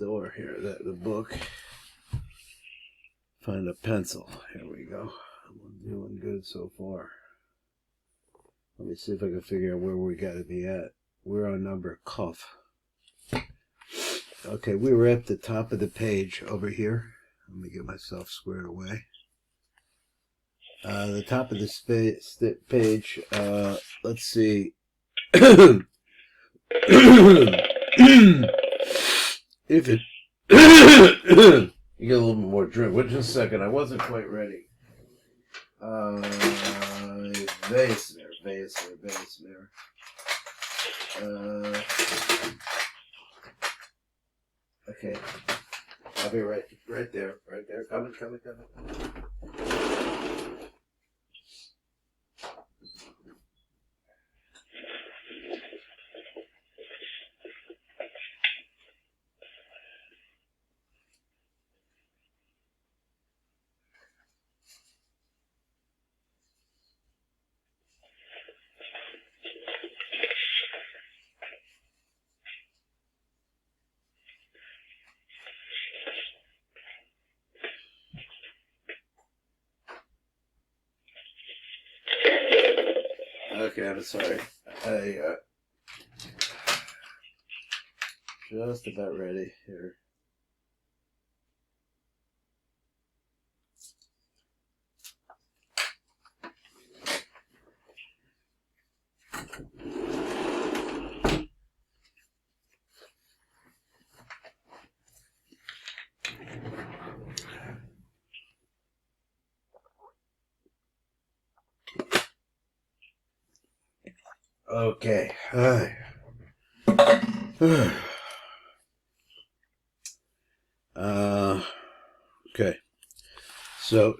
door here, the book. Find a pencil. Here we go. I'm doing good so far. Let me see if I can figure out where we got to be at. We're on number Kuf. Okay, we were at the top of the page over here. Let me get myself squared away. The top of this page, let's see. If it you get a little more drink. Wait just a second, I wasn't quite ready. Vasmer. Okay. I'll be right there. Coming. Okay, I'm sorry. I just about ready here. Okay. Okay. So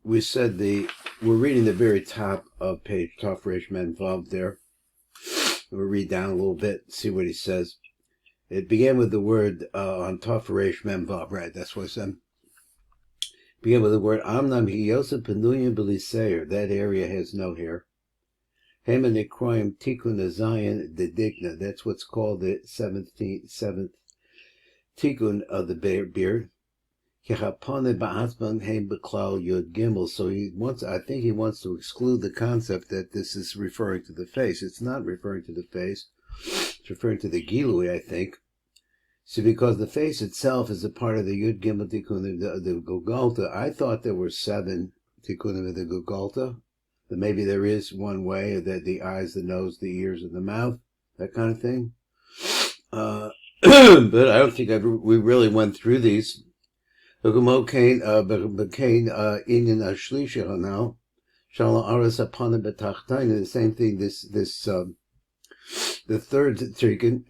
we said we're reading the very top of page Tov Resh Men Vav there. We'll read down a little bit, see what he says. It began with the word on Tov Resh Men Vav, right? That's what I said. Began with the word Amnam Hiyosef Penuya Beliseir. That area has no hair. Hema Nekroim Tikun Zion the Digna. That's what's called the seventh Tikun of the beard. Kechapone Ba'atman Hem Beklal Yud Gimel. So I think he wants to exclude the concept that this is referring to the face. It's not referring to the face. It's referring to the Gilui, I think. So because the face itself is a part of the Yud Gimel Tikun of the Gugalta, I thought there were 7 Tikunim of the Gugalta. That maybe there is one way, that the eyes, the nose, the ears, and the mouth, that kind of thing. But I don't think we really went through these. The same thing. The third Tikun,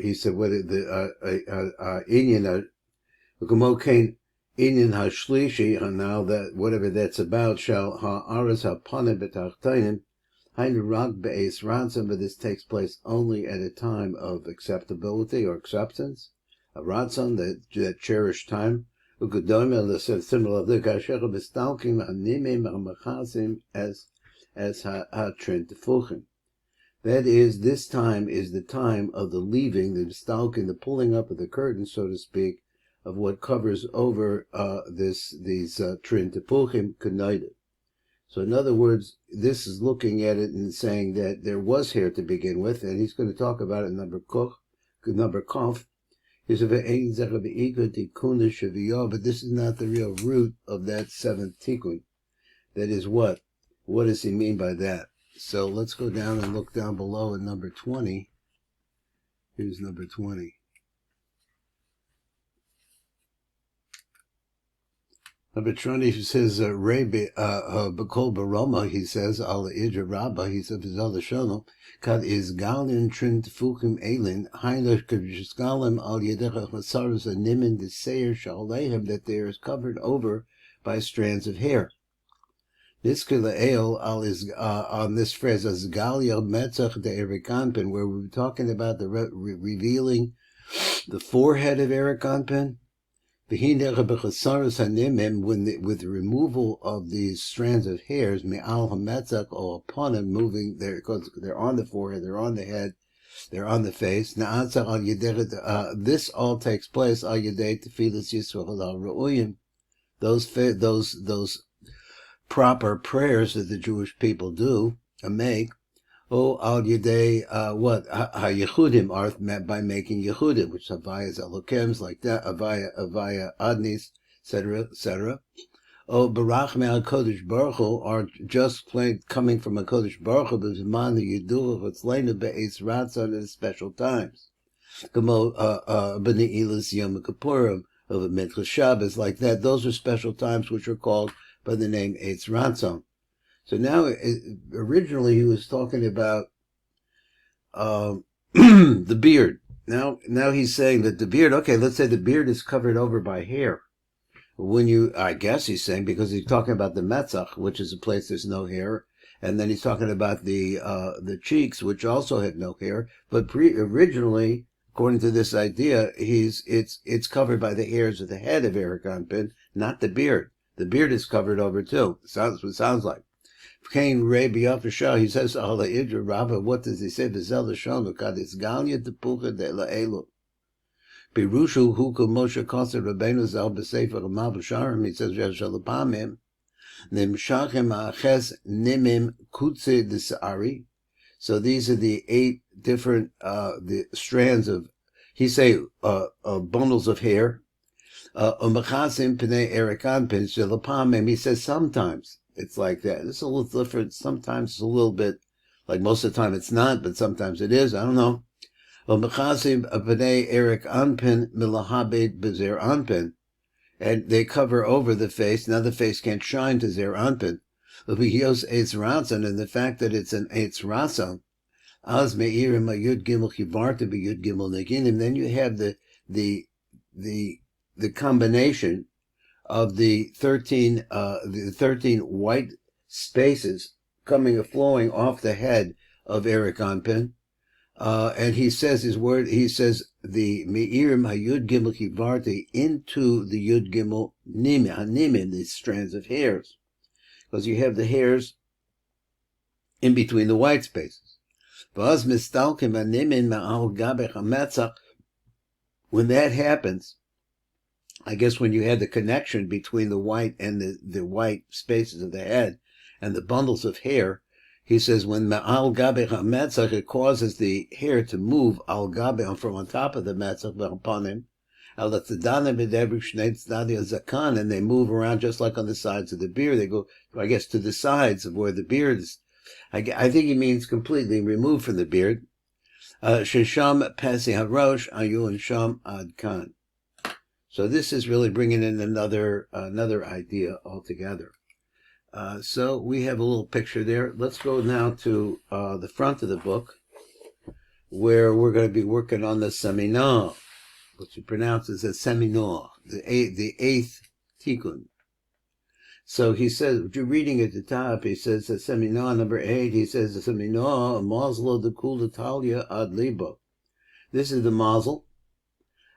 he said, what the Inyan hashlishi, now that whatever that's about, shall ha'aras ha'panim b'tachtainim, hainu rak be'es ransom, but this takes place only at a time of acceptability or acceptance, a ransom, that cherished time. U'kedome, similar of the kasher b'stalkim ha'nimim ha'machasim as ha'trin tefuchim. That is, this time is the time of the leaving, the stalking, the pulling up of the curtain, so to speak, of what covers over these trin tepuchim k'noida. So in other words, this is looking at it and saying that there was hair to begin with, and he's going to talk about it in number Kaf. He said, but this is not the real root of that 7th Tikun. That is what? What does he mean by that? So let's go down and look down below at number 20. Here's number 20. Number 20 says, Rabbi, Bekol Baroma, he says, Al Idra Rabba, he says, Vizal Shalom, Kad is Galin Trin Tfukim Elin, Heinrich Kavishkalim Al Yedecha Masaras and Nimin the Seir Shalehem, that they are covered over by strands of hair. Niskula El Al is on this phrase as Galia Metzach de Erikanpen, where we were talking about the revealing the forehead of Erikanpen. With the removal of these strands of hairs, me'al hametzak or upon him, moving there, because they're on the forehead, they're on the head. They're on the face. This all takes place al yedei tefilas Yisrael al Ra'uyim. Those proper prayers that the Jewish people do and make. Oh, al yedei what ha-yechudim are by making yechudim, which havayas elokems like that, havaya adnis, etc. Oh, barach me'al kodesh baruch Hu are just plain coming from a kodesh baruch Hu, b'zman yiduch v'tzleinu be'ez ratzon at special times. Kamo b'ne'ilas yom kippurim of a minchas Shabbos like that. Those are special times which are called by the name Eitz Ratzon. So now, originally he was talking about the beard. Now he's saying that the beard. Okay, let's say the beard is covered over by hair. I guess he's saying, because he's talking about the metzach, which is a place there's no hair, and then he's talking about the cheeks, which also have no hair. But originally, according to this idea, it's covered by the hairs of the head of Erich Anpin, not the beard. The beard is covered over too. Sounds what it sounds like. Came Rabbi Yafashah, he says, Allah Idra Rabba, what does he say? V'zel l'shon l'kadis galia tepucha de la'elu. Pirushu huku Moshe Koser Rabbeinu Zal b'Sefer Ramal B'Sharim, he says, V'shalapamim, nimshachem ha'aches nimim kutze d'sa'ari. So these are the 8 different, the strands of, he say, bundles of hair. U'mechasim p'nei Erich Anpin, shalapamim, he says sometimes it's like that. It's a little different. Sometimes it's a little bit, like most of the time it's not, but sometimes it is. I don't know. Erich Anpin milahabed bezer Anpin, and they cover over the face. Now the face can't shine to zer Anpin. Ubiyos eitz ratzon, and the fact that it's an eitz ratzon, az meirim ayud gimel chivarta b'yud gimel neginim. Then you have the combination of the 13 white spaces flowing off the head of Erich Anpin. And he says his word, he says the Me'irim HaYud Gimel Kivarti into the Yud Gimel Hanimim, these strands of hairs. Because you have the hairs in between the white spaces. V'az mistalkim hanimin ma'al gabech ha'metzach. When that happens, I guess when you had the connection between the white and the white spaces of the head and the bundles of hair, he says when ma'al gabe ha'metzach, it causes the hair to move al gabe from on top of the metzach upon him, al tzadanim b'debrik shnei tzadei zakan, and they move around just like on the sides of the beard. They go, I guess, to the sides of where the beard is. I think he means completely removed from the beard. Shesham pesi harosh ayun sham ad kan. So this is really bringing in another idea altogether. So we have a little picture there. Let's go now to the front of the book, where we're going to be working on the Seminah, which he pronounces as Seminah, the 8th Tikun. So he says, if you're reading at the top, he says the Seminah number 8, he says the Seminah, Mazlo de Kula Talia ad Libo. This is the mazel,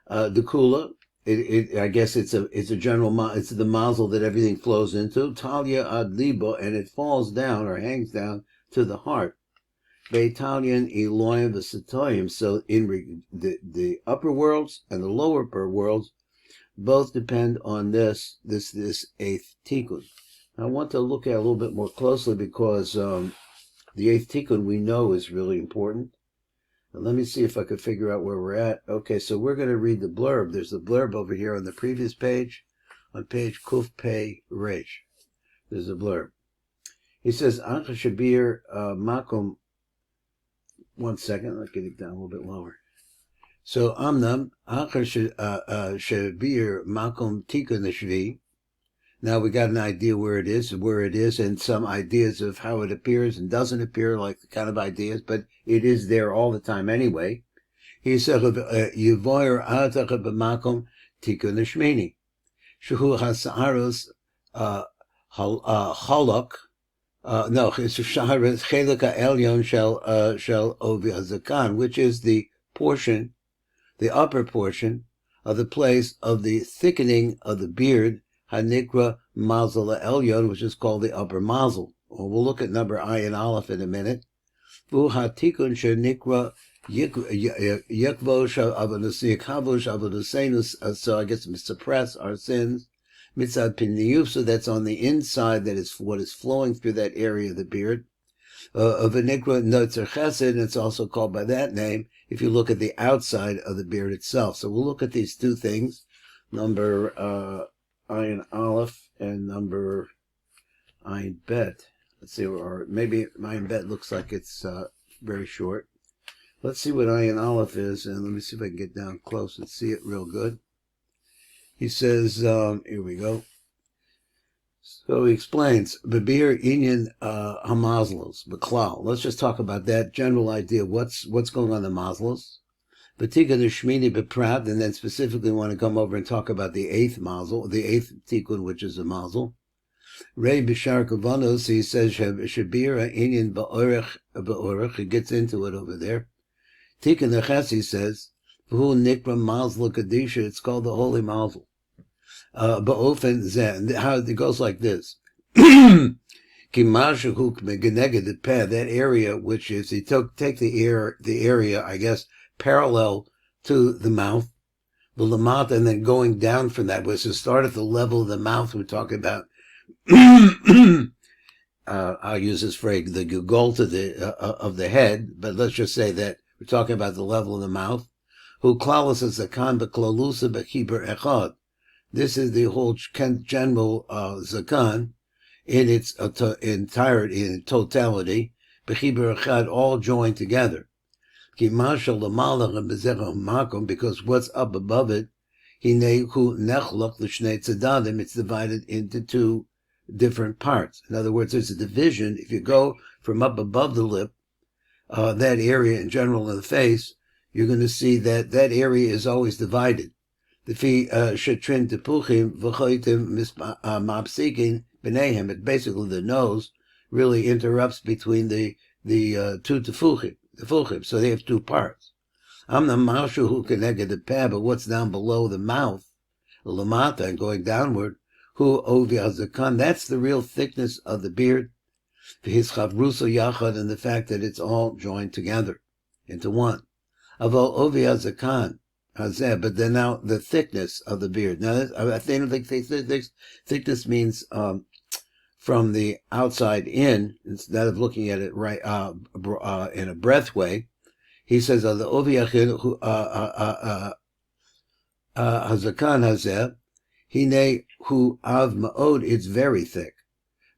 the Kula. I guess it's a general, it's the mazel that everything flows into. Talia ad libo, and it falls down or hangs down to the heart. Beitalian eloim v'satoyim. So in the upper worlds and the lower worlds both depend on this 8th Tikun. I want to look at it a little bit more closely because the 8th Tikun we know is really important. Let me see if I could figure out where we're at. Okay, so we're going to read the blurb. There's the blurb over here on the previous page, on page Kuf Pei Reish. There's a blurb. He says, Ancha Shabir Makom. One second, let's get it down a little bit lower. So, Amnam, Ancha Shabir Makom Tikun Shvi. Now we got an idea where it is, and some ideas of how it appears and doesn't appear, like the kind of ideas, but it is there all the time anyway. He said, Yivoyer Atach b'makom Tikun Shmini. Shuhu Hasaros Halak. No, it's Shaharas Chelika Elyon Shel Ovi Azakan, which is the portion, the upper portion of the place of the thickening of the beard, Hanikra Mazel Elyon, which is called the upper mazel. Well, we'll look at number I and Aleph in a minute. Vu Hatikun Shenikra Yekvosh Avonusiyakavush Avonusenus, so I guess suppress our sins. Mitzad Piniyusa, that's on the inside, that is what is flowing through that area of the beard. Vanikra Notzer Chesed, and it's also called by that name if you look at the outside of the beard itself. So we'll look at these two things, number Ayin Aleph and number Ayin Bet. Let's see, or maybe Ayin Bet looks like it's very short. Let's see what Ayin Aleph is, and let me see if I can get down close and see it real good. He says, here we go. So he explains, Babir Inyan Hamazlos, Baklal. Let's just talk about that general idea. What's going on in the Mazlos? Batika the Shmini Beprat, and then specifically want to come over and talk about the eighth Mazel, the eighth Tikun, which is a Mazel. Rei Bishar Kavanos, he says, Shabira Inyan Ba'orech, he gets into it over there. Tikun the Ches, he says, V'hu Nikra Mazel Kadisha, it's called the Holy Mazel. Ba'ofen Zen, how it goes like this. That area, which is, he take the area, I guess, parallel to the mouth, the lamata, and then going down from that, was to start at the level of the mouth. We're talking about, I'll use this phrase, the gugol to of the head, but let's just say that we're talking about the level of the mouth. Who klaus is the kan b'klalusa b'chiber echad. This is the whole general zakan in its entirety, in totality, b'chiber echad, all joined together. Ki mashal l'malach and b'zerach makom, because what's up above it, hinehu nechlach l'shnei tzadadim, it's divided into two different parts. In other words, there's a division. If you go from up above the lip, that area in general in the face, you're going to see that that area is always divided. The fi shetrin tepuchim v'choitim mapsikin b'neihem. It basically, the nose really interrupts between the two tefuchim. So they have two parts. I'm the mashu who connected the peh, but what's down below the mouth, the lamata, and going downward, who ovi azakan. That's the real thickness of the beard. His chavruso yachad, and the fact that it's all joined together into one. Aval ovi azakan. But then now the thickness of the beard. Now I don't think thickness means from the outside in, instead of looking at it right in a breath way. He says the ovi hazakan hazeh hine hu av ma'od. It's very thick.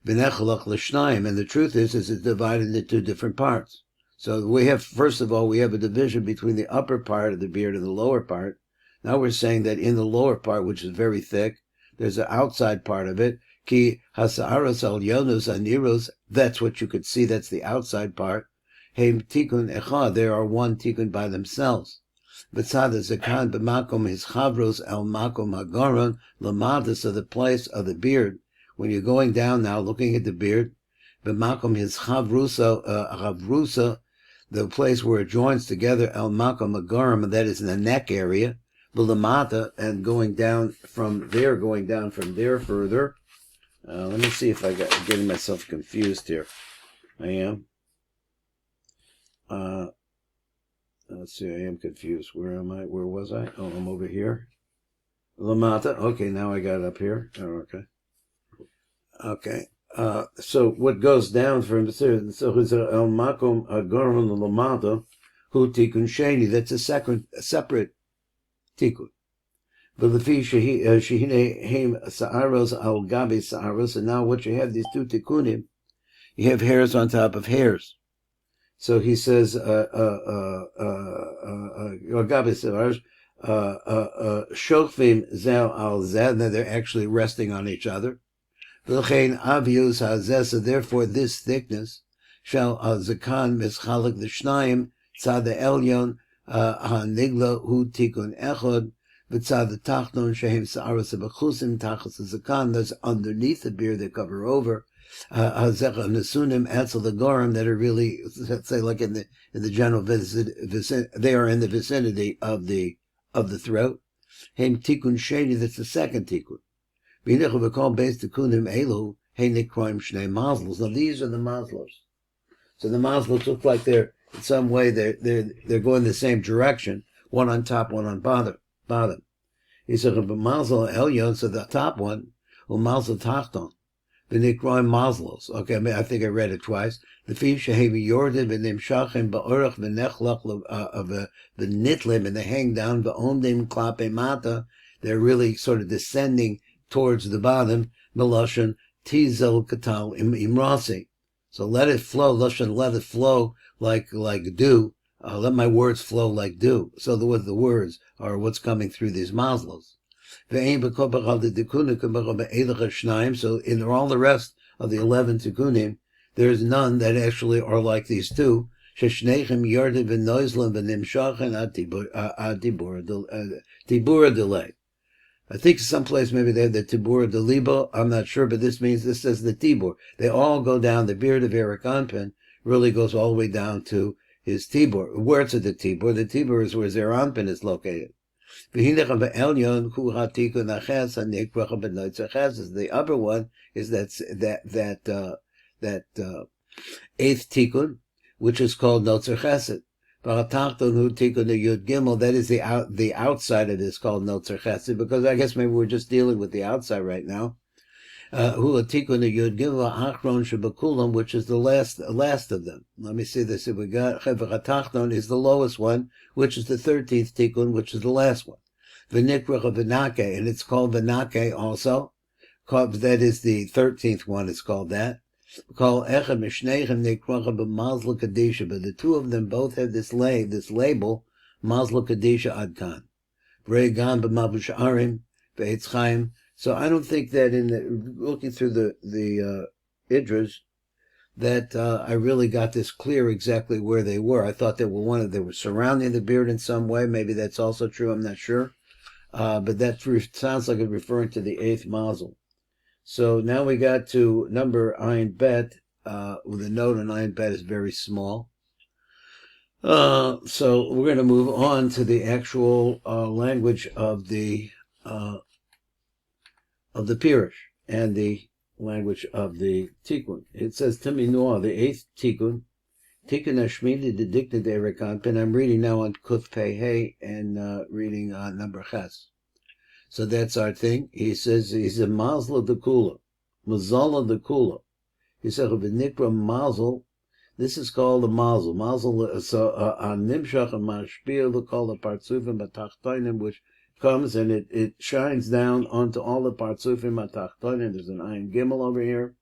V'nechalach l'shnayim, and the truth is it's divided into two different parts. So we have, first of all, we have a division between the upper part of the beard and the lower part. Now we're saying that in the lower part, which is very thick, there's an outside part of it. Ki hasa'aros al yonos aniros, that's what you could see, that's the outside part. Heim tikun echad, there are one tikun by themselves. B'tzad zakan b'makom his chavros al makom hagaron lamadas, of the place of the beard. When you're going down now, looking at the beard, b'makom his chavrusa, the place where it joins together, el makom agaram, and that is in the neck area, b'lamata, and going down from there further. Let me see if I'm getting myself confused here. I am. Let's see, I am confused. Where am I? Where was I? Oh, I'm over here. Lamata. Okay, now I got it up here. Oh, okay. Okay. So what goes down from so el makom agaron lamata hu tikun sheni. That's a separate tikun. But the shehine heim sa'aros al gabi sa'aros. And now what you have, these two tikunim, you have hairs on top of hairs. So he says gabi sa'aros shokvim zel al zed. Now they're actually resting on each other. So therefore this thickness shall zakan mischalik the shnayim tzad elyon hanigla hu tikun echad v'tzad the tachnon shehem sa'aras abachusim tachas zakan, that's underneath the beard they cover over hazecha nesunim etzel the gorim, that are really, let's say, like in the general vicinity, they are in the vicinity of the throat. Hem tikun sheni, that's the second tikun. Now these are the mazlos. So the mazlos look like they're In some way, they're going the same direction. One on top, one on bottom. He said, "Mazel Elyon," so the top one, Mazel Tachton. The Nikroim Mazlos. Okay, I think I read it twice. The Fiv Shehevi Yordim v'Nim Shachim Ba'orach v'Nechlach v'Nitlim, and they hang down v'Omdim Klape Mata. They're really sort of descending towards the bottom. Meloshan Tizel Katal Imrasi. So let it flow, Loshan, let it flow like dew. Let my words flow like dew. So the words are what's coming through these Mazlos. So in all the rest of the 11 Tikunim, there's none that actually are like these two. Tibura delay. I think someplace maybe they have the Tibura delibo. I'm not sure, but this says the Tibur. They all go down. The beard of Erich Anpin really goes all the way down to his Tibur. Where's the Tibur? The Tibur is where Zer Anpin is located. The upper one is that eighth Tikun, which is called Notzer Chesed. That is the outside of this called Notzer Chesed, because I guess maybe we're just dealing with the outside right now. Which is the last of them. Let me see this. If we got Tachton is the lowest one, which is the 13th Tikun, which is the last one. V'nikrach v'nake, and it's called v'nake also. That is the 13th one. It's called that. Called echem mishnechem nikrach b'mazla kadisha, but the two of them both have this label, mazla kadisha adkan. V'regan b'mavush arim v'etz chaim. So I don't think that looking through the Idras, that I really got this clear exactly where they were. I thought they were surrounding the beard in some way. Maybe that's also true. I'm not sure. But that sounds like it's referring to the 8th Mazel. So now we got to number Ayin Bet, with a note on Ayin Bet is very small. So we're going to move on to the actual language of the Pirush and the language of the Tikun. It says Timinoah, the 8th Tikun, Tikun Hashmini, the dicta de Erich Anpin. I'm reading now on Kuf Pei Hey and reading on number Ches. So that's our thing. He says he's a Mazla de Kula, Mazala de Kula. He said V'nikra Mazel. This is called a Mazel. Mazel. So on Nimshach and Mashpil, they call the Partzufim B'Tachtainim, which comes and it shines down onto all the Partzufim B'Tachtainim. There's an Ayin Gimel over here.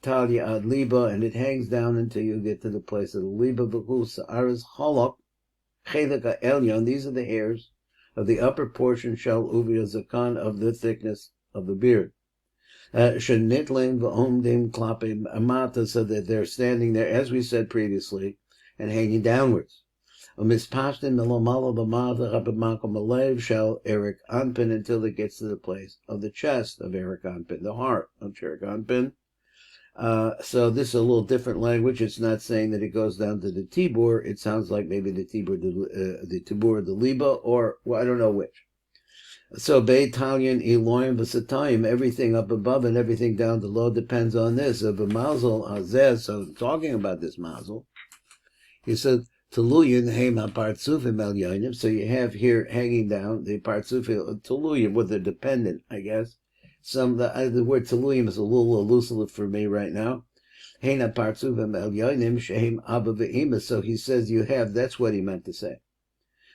Talia ad liba, and it hangs down until you get to the place of the liba. V'chus aris cholok chelek elyon. These are the hairs of the upper portion shel uvi zakan, of the thickness of the beard. Shenitlein v'omdim klapim amata, so that they're standing there, as we said previously, and hanging downwards. Umispashtin melomala b'mata rabamakom alev shel Erich Anpin, until it gets to the place of the chest of Erich Anpin, the heart of Erich Anpin. So this is a little different language. It's not saying that it goes down to the Tibur. It sounds like maybe the Tibur, the Tibur, the Liba, or well, I don't know which. So Beitalian, Eloim, Vasatayim, everything up above and everything down below depends on this. Of a mazel azeh. So talking about this mazel, he said Tuluyin Hema Partzufim El Yonim. So you have here hanging down the Partzufim Tuluyin with the dependent, I guess. The word Taluyim is a little elusive for me right now. Heina Partzufim El Yonim Shehem Abba Ve'ima. So he says you have, that's what he meant to say.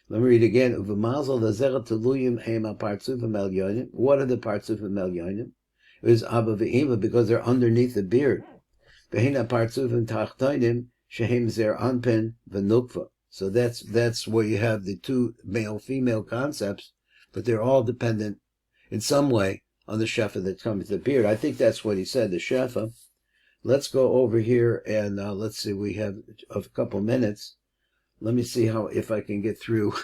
Let me read again. Uvamazel Lazera Taluyim Heima Partzufim El Yonim. What are the Partzufim El Yonim? It is Abba Ve'ima, because they're underneath the beard. Ve'heina Partzufim Tachtainim Shehem Zer Anpin V'nukva. So that's where you have the two male-female concepts, but they're all dependent in some way on the shefa that comes to the beard. I think that's what he said, the shefa. Let's go over here and let's see, we have a couple minutes. Let me see if I can get through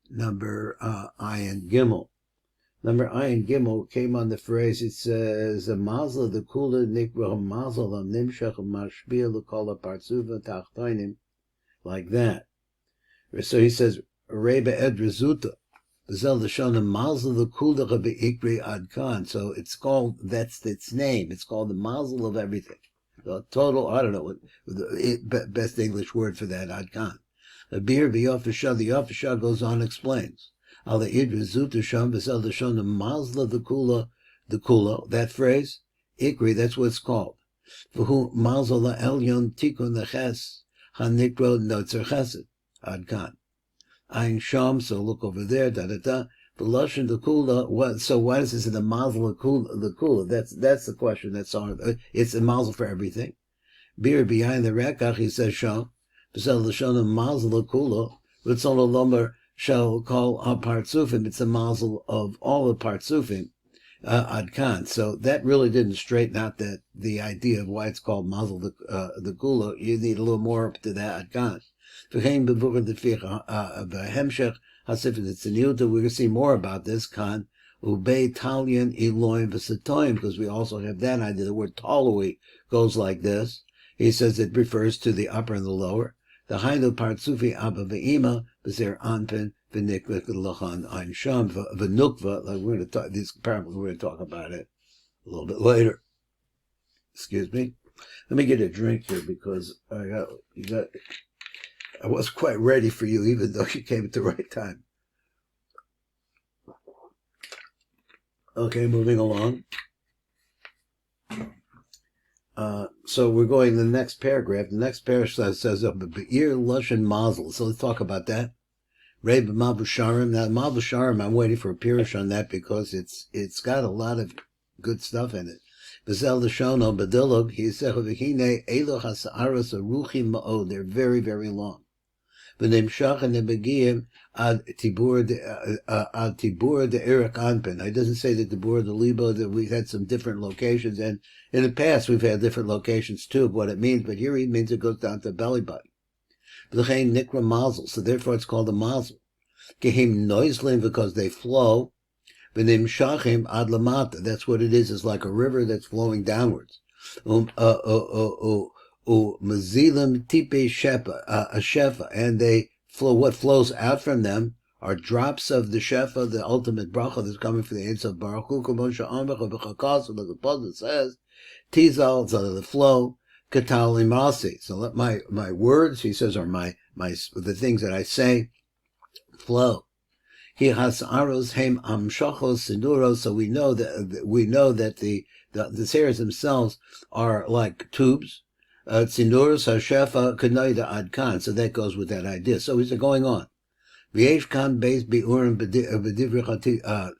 number Ayin Gimel. Number Ayin Gimel came on the phrase, it says, Mazla the Kula Nikra Mazla Nimshach Mashbir Lukola Partzuva Tachtainim, like that. So he says, Reba Edrezuta. So it's called, that's its name. It's called the mazel of everything. The total, I don't know what the best English word for that, adkan. The beer, the Yofashah goes on, explains. Al the Idra Zutasham, Vesel the Shon, the Mazla, the Kula, that phrase, Ikri, that's what it's called. V'hu Mazla Elyon Tikun the Ches, Hanikro Notzer Chesed, adkan. Ein Sham, so look over there, da. The Lashon the Kula, what? So why does it say the Mazel the Kula? That's the question. It's a Mazel for everything. Beer behind the Rekach, he says Sham. B'sel Lashon Mazel the Kula. Ritzon Lomer shall call a Partzufim. It's a Mazel of all the Partzufim. Adkan. So that really didn't straighten out the idea of why it's called Mazel the Kula. You need a little more up to that Adkan. V'chein b'vur the Hemshech. We're going to see more about this, Khan, Ubei Talian Eloim Vesatoim, because we also have that idea. The word Talui goes like this. He says it refers to the upper and the lower. The Hainu Partsufi Abba Ve'ima, Bezer Anpin, V'niklik Lachan Ein Sham, V'nukva, like we're going to talk, these parables, we're going to talk about it a little bit later. Excuse me. Let me get a drink here, because I wasn't quite ready for you, even though you came at the right time. Okay, moving along. So we're going to the next paragraph. The next paragraph says, Be'ir Lashon Mazel. So let's talk about that. Reb Mabusharim. Now, Mabusharim, I'm waiting for a pirush on that because it's got a lot of good stuff in it. Bezel Lashono Badilog, he said, V'hine Elo Hasa'aras Aruchim Ma'od. They're very, very long. V'nimshach and Nebegiyim ad Tibur de Erich Anpin. It doesn't say that Tibur de Libo, that we've had some different locations, and in the past we've had different locations too of what it means, but here it means it goes down to belly button. V'chein Nikra Mazel, so therefore it's called a Mazel. Gehim Noislim, because they flow. V'nimshachim ad Lamata, that's what it is. It's like a river that's flowing downwards. Mazilim tipe shefa, and they flow. What flows out from them are drops of the shefa, the ultimate bracha that's coming from the Ein Sof Baruch Hu. Like the Pasuk says, tizal, so the flow, katal imasi. So let my words, he says, or the things that I say, flow. He has aros heim amshachos siduros. So we know that the seers themselves are like tubes. Tzindurus hashefa k'noida adkan. So that goes with that idea. So he's going on. V'yesh kan beis bi'urim b'divrei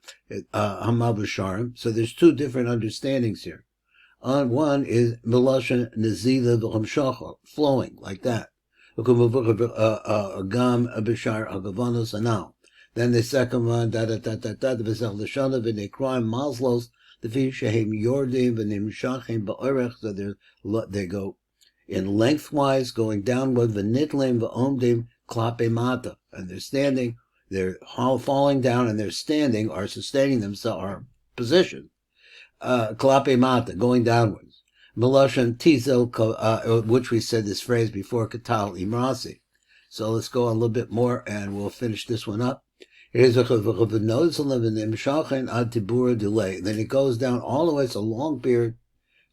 hamabusharim. So there's two different understandings here. One is melashon nezila v'hamshacha, flowing like that. Gam b'shar agavanos anal. Then the second one, v'zeh l'shana v'nekroim mazlos l'fi shehem yordim v'nimshachim ba'orech. So they go in lengthwise, going downward, v'nitlim v'omdim klape mata, and they're standing, they're falling down, and they're standing or sustaining themselves, or position, klape mata, going downwards. Melashon tizel, which we said this phrase before, katal imrasi. So let's go on a little bit more, and we'll finish this one up. Then it goes down all the way. It's a long beard.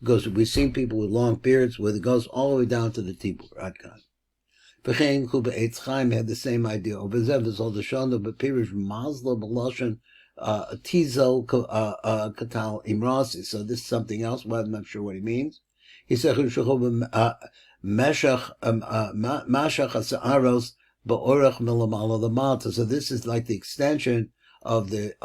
Goes. We've seen people with long beards where it goes all the way down to the tibur. Adkan. V'chein Kuba Eitz Chaim had the same idea. Obezev is all the shana, but pirish mazla b'lashon tizel katal imrasi. So this is something else. Well, I'm not sure what he means. He said meshach ha'sa'aros ba'orach milamala l'mata. So this is like the extension of the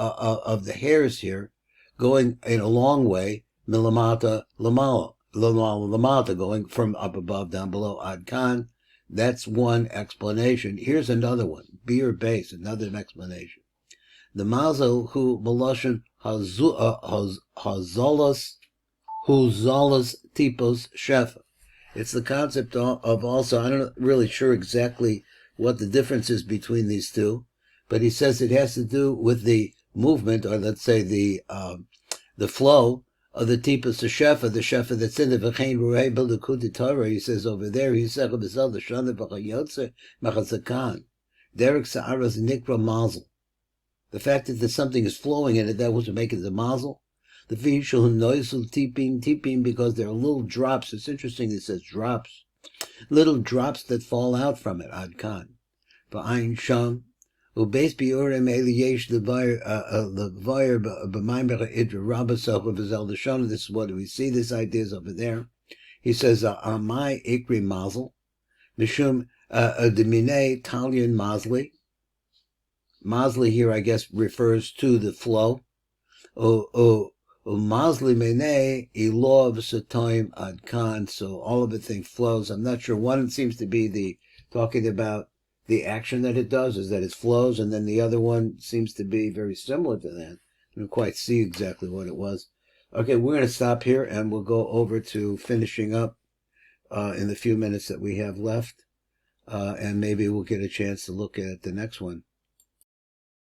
hairs here, going in a long way. Milamata lamata, going from up above down below. Adkan. That's one explanation. Here's another one. Beer base, another explanation. The mazel hu malashon hazalas tipos shefa. It's the concept of also, I'm not really sure exactly what the difference is between these two, but he says it has to do with the movement, or let's say the flow of the tipos the shefa that's in the v'chein ruei b'likutei Torah. He says over there, he said b'zel the shana v'chayotze machazakan derek sa'aras nikra mazel. The fact that there's something is flowing in it, that was to make it the mazel. The visual noisel tipping, because there are little drops. It's interesting, it says drops. Little drops that fall out from it, ad kan. Ba'ayin sham. Ubeis bi'urem eliyesh levayer b'maimer idra rabba self of his elder shana. This is what we see, this idea is over there. He says, Amai ikri mazel. Mishum demine talyan mazli. Mazli here, I guess, refers to the flow. Mazli mene ilov satoim ad kan. So all of it thing flows. I'm not sure. One seems to be talking about the action that it does, is that it flows, and then the other one seems to be very similar to that. I don't quite see exactly what it was. Okay, we're going to stop here, and we'll go over to finishing up in the few minutes that we have left, and maybe we'll get a chance to look at the next one.